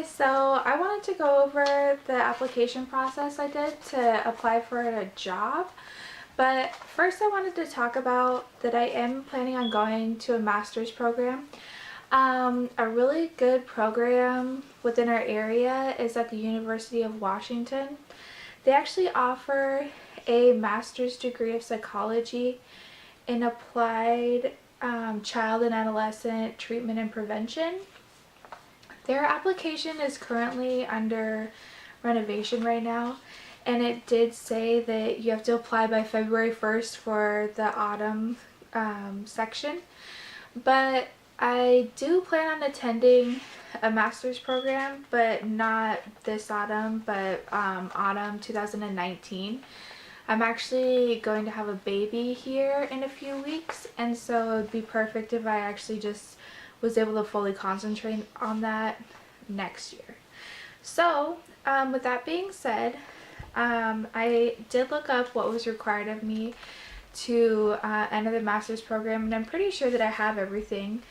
So I wanted to go over the application process I did to apply for a job. But first I wanted to talk about that I am planning on going to a master's program. A really good program within our area is at the University of Washington. They actually offer a master's degree of psychology in applied child and adolescent treatment and prevention. Their application is currently under renovation right now, and it did say that you have to apply by February 1st for the autumn section. But I do plan on attending a master's program, but not this autumn, but autumn 2019. I'm actually going to have a baby here in a few weeks, and so it'd be perfect if I actually just was able to fully concentrate on that next year. So with that being said, I did look up what was required of me to enter the master's program, and I'm pretty sure that I have everything.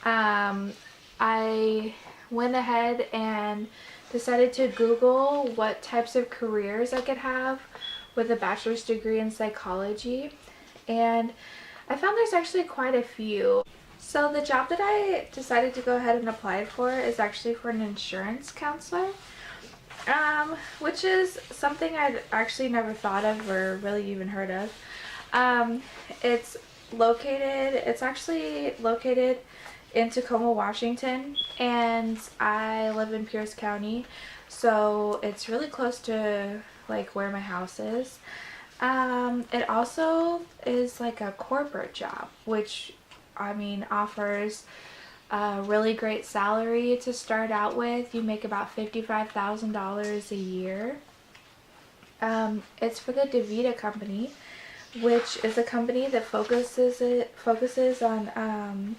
I went ahead and decided to Google what types of careers I could have with a bachelor's degree in psychology, and I found there's actually quite a few. So the job that I decided to go ahead and apply for is actually for an insurance counselor, which is something I'd actually never thought of or really even heard of. It's actually located in Tacoma, Washington, and I live in Pierce County, so it's really close to like where my house is. It also is like a corporate job, which offers a really great salary to start out with. You make about $55,000 a year. It's for the DaVita company, which is a company that focuses on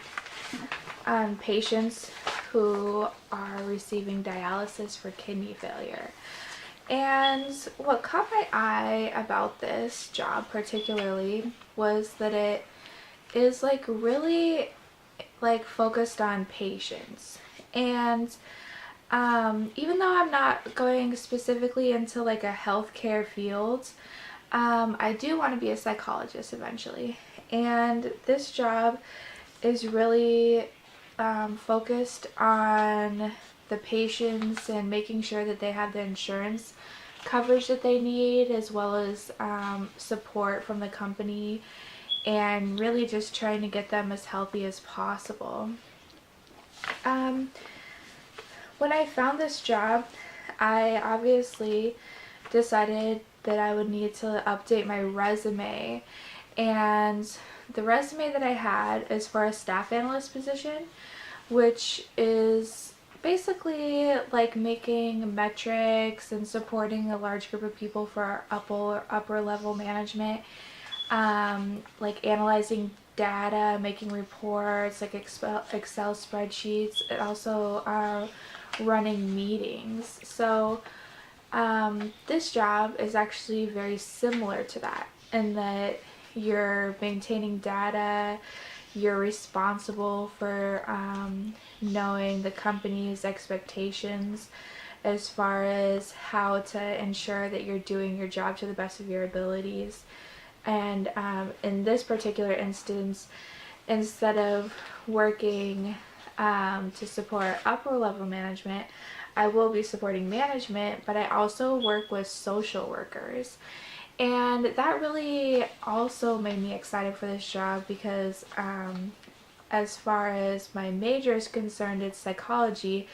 patients who are receiving dialysis for kidney failure. And what caught my eye about this job particularly was that it is like really like focused on patients. And even though I'm not going specifically into like a healthcare field, I do want to be a psychologist eventually. And this job is really focused on the patients and making sure that they have the insurance coverage that they need, as well as support from the company, and really just trying to get them as healthy as possible. When I found this job, I obviously decided that I would need to update my resume, and the resume that I had is for a staff analyst position, which is basically like making metrics and supporting a large group of people for upper level management, like analyzing data, making reports, like Excel spreadsheets, and also running meetings. So this job is actually very similar to that, in that you're maintaining data, you're responsible for knowing the company's expectations as far as how to ensure that you're doing your job to the best of your abilities. And in this particular instance, instead of working to support upper level management, I will be supporting management, but I also work with social workers. And that really also made me excited for this job because as far as my major is concerned, it's psychology,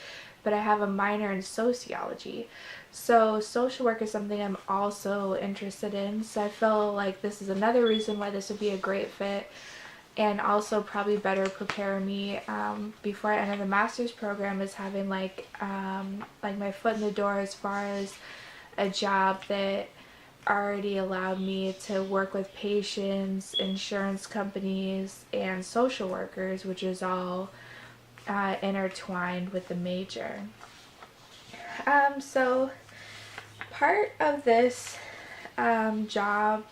but I have a minor in sociology. So social work is something I'm also interested in. So I feel like this is another reason why this would be a great fit, and also probably better prepare me before I enter the master's program, is having like my foot in the door as far as a job that already allowed me to work with patients, insurance companies, and social workers, which is all intertwined with the major. So part of this job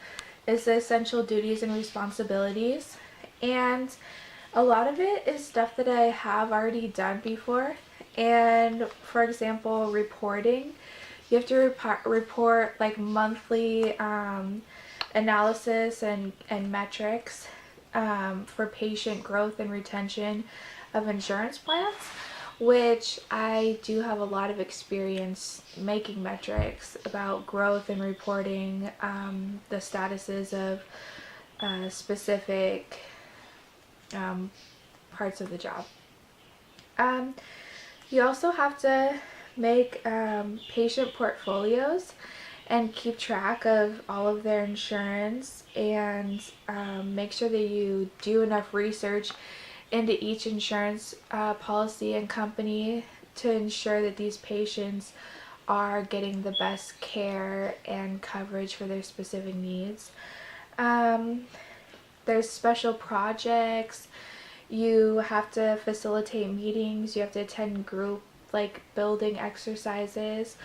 is the essential duties and responsibilities, and a lot of it is stuff that I have already done before, And for example, reporting, you have to report like monthly analysis and metrics for patient growth and retention of insurance plans, which I do have a lot of experience making metrics about growth and reporting the statuses of specific parts of the job. You also have to make patient portfolios and keep track of all of their insurance, and make sure that you do enough research into each insurance policy and company to ensure that these patients are getting the best care and coverage for their specific needs. There's special projects. You have to facilitate meetings. You have to attend group like building exercises.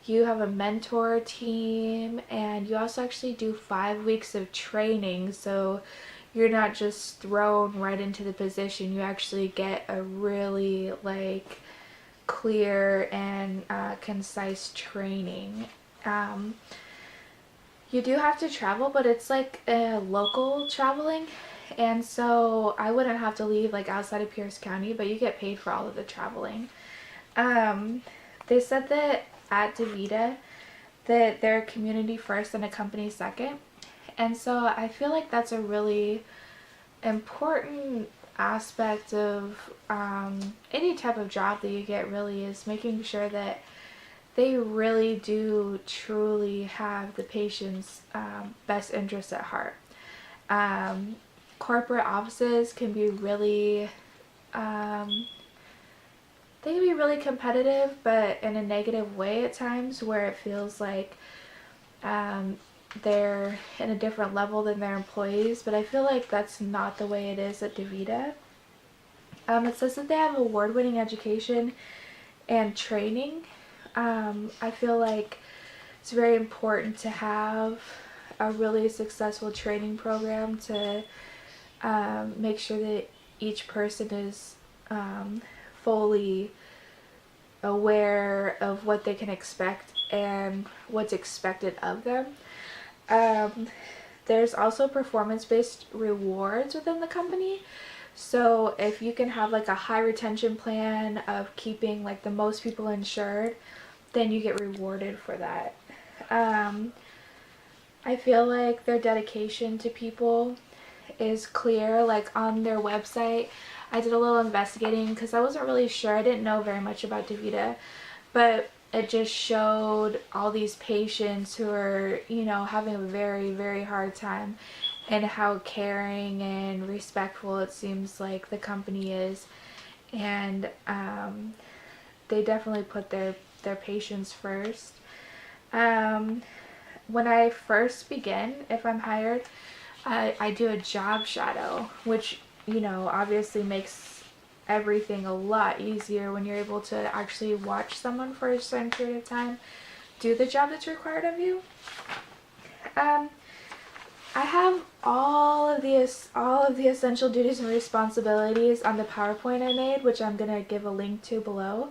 You have a mentor team, and you also actually do 5 weeks of training, so you're not just thrown right into the position. You actually get a really like clear and concise training. You do have to travel, but it's like local traveling, and so I wouldn't have to leave like outside of Pierce County, but you get paid for all of the traveling. They said that at DaVita that they're community first and a company second, and so I feel like that's a really important aspect of any type of job that you get, really, is making sure that they really do truly have the patient's best interests at heart. Corporate offices can be really they can be really competitive, but in a negative way at times, where it feels like they're in a different level than their employees, but I feel like that's not the way it is at DaVita. It says that they have award-winning education and training. I feel like it's very important to have a really successful training program to make sure that each person is fully aware of what they can expect and what's expected of them. There's also performance-based rewards within the company. So if you can have like a high retention plan of keeping like the most people insured, then you get rewarded for that. I feel like their dedication to people is clear. Like on their website, I did a little investigating because I wasn't really sure. I didn't know very much about DaVita, but it just showed all these patients who are, having a very, very hard time, and how caring and respectful it seems like the company is. And they definitely put their patients first. When I first begin, if I'm hired, I do a job shadow, which, obviously makes everything a lot easier when you're able to actually watch someone for a certain period of time do the job that's required of you. I have all of the essential duties and responsibilities on the PowerPoint I made, which I'm gonna give a link to below.